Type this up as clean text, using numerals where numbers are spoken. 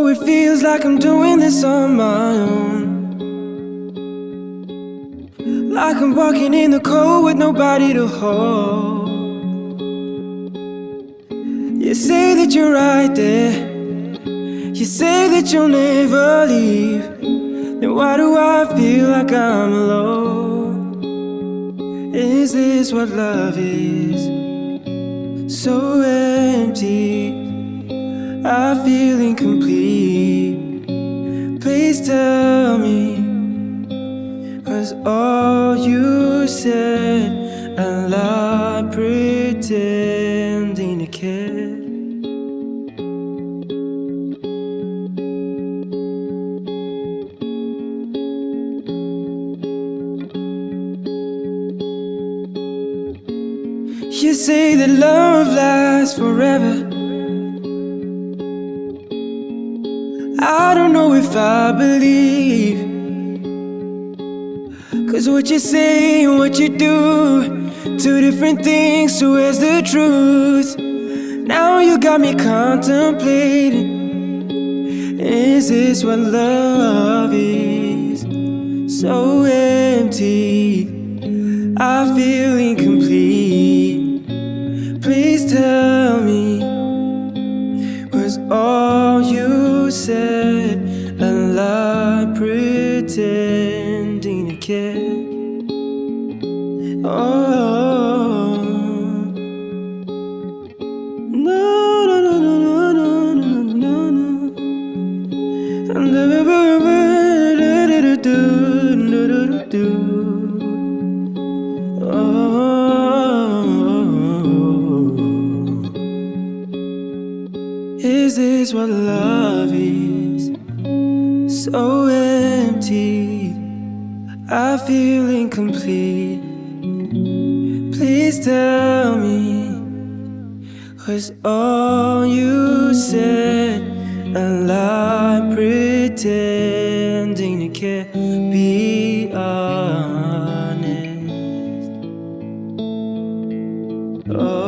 know it feels like I'm doing this on my own, like I'm walking in the cold with nobody to hold. You say that you're right there, you say that you'll never leave. Then why do I feel like I'm alone? Is this what love is? So empty, I feel incomplete. Please tell me, was all you said a lie, pretending to care? You say that love lasts forever. I don't know if I believe, 'cause what you say and what you do, two different things, so where's the truth? Now you got me contemplating, is this what love is? So empty, I feel incomplete. Please tell me, was all you said a lie, pretending to care? Oh, no, no, no, no, no, no, no, no. I'm never do. Is this what love is? So empty, I feel incomplete. Please tell me, was all you said a lie, pretending to care? Be honest. Oh.